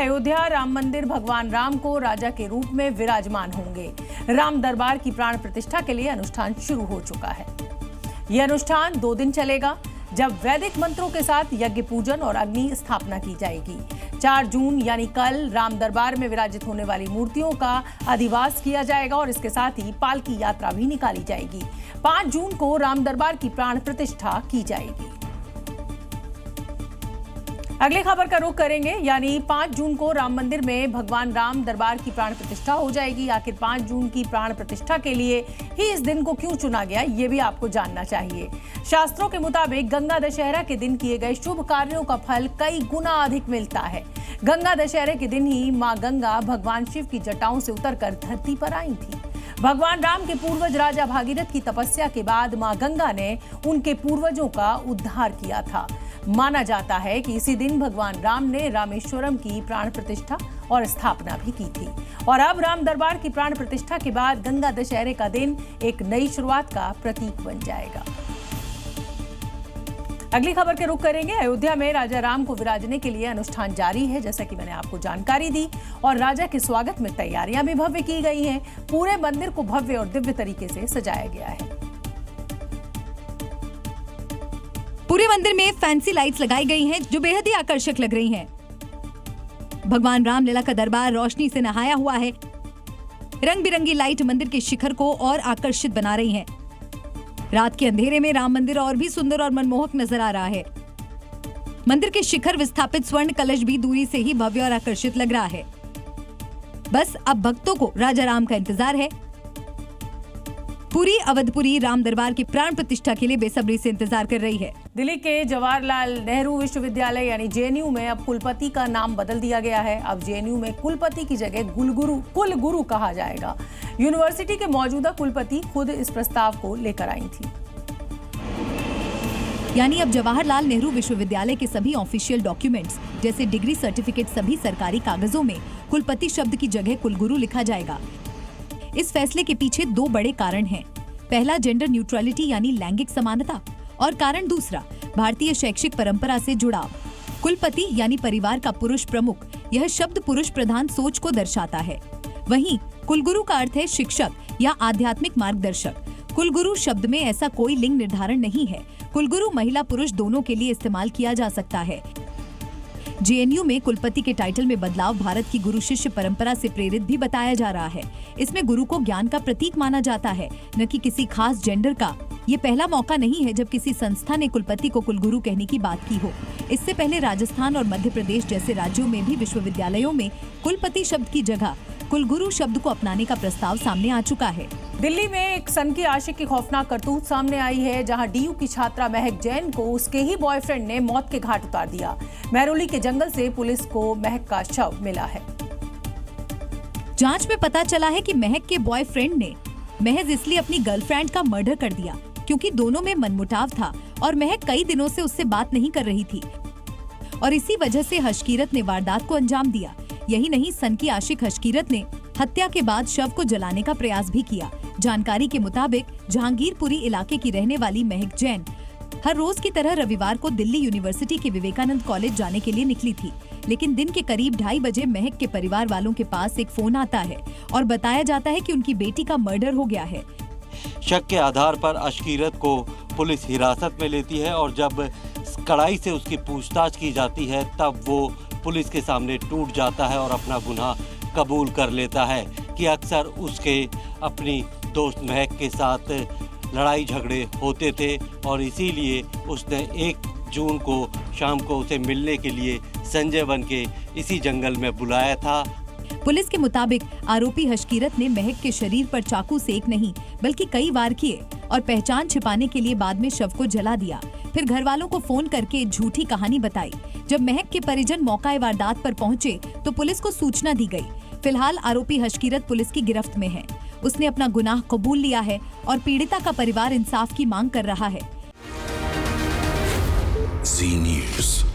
अयोध्या राम मंदिर भगवान राम को राजा के रूप में विराजमान होंगे। राम दरबार की प्राण प्रतिष्ठा के लिए अनुष्ठान शुरू हो चुका है। यह अनुष्ठान 2 दिन चलेगा, जब वैदिक मंत्रों के साथ यज्ञ पूजन और अग्नि स्थापना की जाएगी। 4 जून यानी कल राम दरबार में विराजित होने वाली मूर्तियों का अधिवास किया जाएगा और इसके साथ ही पालकी यात्रा भी निकाली जाएगी। 5 जून को राम दरबार की प्राण प्रतिष्ठा की जाएगी। अगली खबर का रुख करेंगे, यानी 5 जून को राम मंदिर में भगवान राम दरबार की प्राण प्रतिष्ठा हो जाएगी। आखिर 5 जून की प्राण प्रतिष्ठा के लिए ही इस दिन को क्यों चुना गया, ये भी आपको जानना चाहिए। शास्त्रों के मुताबिक गंगा दशहरा के दिन किए गए शुभ कार्यों का फल कई गुना अधिक मिलता है। गंगा दशहरे के दिन ही मां गंगा भगवान शिव की जटाओं से उतरकर धरती पर आई थी। भगवान राम के पूर्वज राजा भागीरथ की तपस्या के बाद मां गंगा ने उनके पूर्वजों का उद्धार किया था। माना जाता है कि इसी दिन भगवान राम ने रामेश्वरम की प्राण प्रतिष्ठा और स्थापना भी की थी। और अब राम दरबार की प्राण प्रतिष्ठा के बाद गंगा दशहरे का दिन एक नई शुरुआत का प्रतीक बन जाएगा। अगली खबर के रुख करेंगे। अयोध्या में राजा राम को विराजने के लिए अनुष्ठान जारी है, जैसा कि मैंने आपको जानकारी दी, और राजा के स्वागत में तैयारियां भी भव्य की गई हैं। पूरे मंदिर को भव्य और दिव्य तरीके से सजाया गया है। पूरे मंदिर में फैंसी लाइट्स लगाई गई हैं, जो बेहद ही आकर्षक लग रही हैं। भगवान रामलीला का दरबार रोशनी से नहाया हुआ है। रंग बिरंगी लाइट मंदिर के शिखर को और आकर्षित बना रही हैं। रात के अंधेरे में राम मंदिर और भी सुंदर और मनमोहक नजर आ रहा है। मंदिर के शिखर विस्थापित स्वर्ण कलश भी दूरी से ही भव्य और आकर्षित लग रहा है। बस अब भक्तों को राजा राम का इंतजार है। पूरी अवधपुरी राम दरबार की प्राण प्रतिष्ठा के लिए बेसब्री से इंतजार कर रही है। दिल्ली के जवाहरलाल नेहरू विश्वविद्यालय यानी जेएनयू में अब कुलपति का नाम बदल दिया गया है। अब जेएनयू में कुलपति की जगह कुलगुरु कहा जाएगा। यूनिवर्सिटी के मौजूदा कुलपति खुद इस प्रस्ताव को लेकर आई थी। यानी अब जवाहरलाल नेहरू विश्वविद्यालय के सभी ऑफिशियल डॉक्यूमेंट्स जैसे डिग्री सर्टिफिकेट, सभी सरकारी कागजों में कुलपति शब्द की जगह कुलगुरु लिखा जाएगा। इस फैसले के पीछे 2 बड़े कारण हैं। पहला, जेंडर न्यूट्रलिटी यानी लैंगिक समानता, और कारण दूसरा, भारतीय शैक्षिक परंपरा से जुड़ाव। कुलपति यानी परिवार का पुरुष प्रमुख, यह शब्द पुरुष प्रधान सोच को दर्शाता है। वहीं कुलगुरु का अर्थ है शिक्षक या आध्यात्मिक मार्गदर्शक। कुलगुरु शब्द में ऐसा कोई लिंग निर्धारण नहीं है। कुलगुरु महिला पुरुष दोनों के लिए इस्तेमाल किया जा सकता है। जेएनयू में कुलपति के टाइटल में बदलाव भारत की गुरु शिष्य परंपरा से प्रेरित भी बताया जा रहा है। इसमें गुरु को ज्ञान का प्रतीक माना जाता है, न कि किसी खास जेंडर का। ये पहला मौका नहीं है जब किसी संस्था ने कुलपति को कुलगुरु कहने की बात की हो। इससे पहले राजस्थान और मध्य प्रदेश जैसे राज्यों में भी विश्वविद्यालयों में कुलपति शब्द की जगह कुलगुरु शब्द को अपनाने का प्रस्ताव सामने आ चुका है। दिल्ली में एक सनकी आशिक की खौफनाक करतूत सामने आई है, जहां डीयू की छात्रा महक जैन को उसके ही बॉयफ्रेंड ने मौत के घाट उतार दिया। महरौली के जंगल से पुलिस को महक का शव मिला है। जांच में पता चला है कि महक के बॉयफ्रेंड ने महज इसलिए अपनी गर्लफ्रेंड का मर्डर कर दिया क्योंकि दोनों में मनमुटाव था और महक कई दिनों से उससे बात नहीं कर रही थी, और इसी वजह से हशकीरत ने वारदात को अंजाम दिया। यही नहीं, सनकी आशिक हशकीरत ने हत्या के बाद शव को जलाने का प्रयास भी किया। जानकारी के मुताबिक जहांगीरपुरी इलाके की रहने वाली महक जैन हर रोज की तरह रविवार को दिल्ली यूनिवर्सिटी के विवेकानंद कॉलेज जाने के लिए निकली थी, लेकिन दिन के करीब 2:30 बजे महक के परिवार वालों के पास एक फोन आता है और बताया जाता है कि उनकी बेटी का मर्डर हो गया है। शक के आधार पर अशकीरत को पुलिस हिरासत में लेती है और जब कड़ाई से उसकी पूछताछ की जाती है तब वो पुलिस के सामने टूट जाता है और अपना गुनाह कबूल कर लेता है कि अक्सर उसके अपनी दोस्त महक के साथ लड़ाई झगड़े होते थे और इसीलिए उसने 1 जून को शाम को उसे मिलने के लिए संजय वन के इसी जंगल में बुलाया था। पुलिस के मुताबिक आरोपी हशकीरत ने महक के शरीर पर चाकू से एक नहीं बल्कि कई वार किए और पहचान छिपाने के लिए बाद में शव को जला दिया। फिर घर वालों को फोन करके झूठी कहानी बताई। जब महक के परिजन मौका वारदात पर पहुंचे तो पुलिस को सूचना दी गई। फिलहाल आरोपी हशकीरत पुलिस की गिरफ्त में है। उसने अपना गुनाह कबूल लिया है और पीड़िता का परिवार इंसाफ की मांग कर रहा है। Zee News।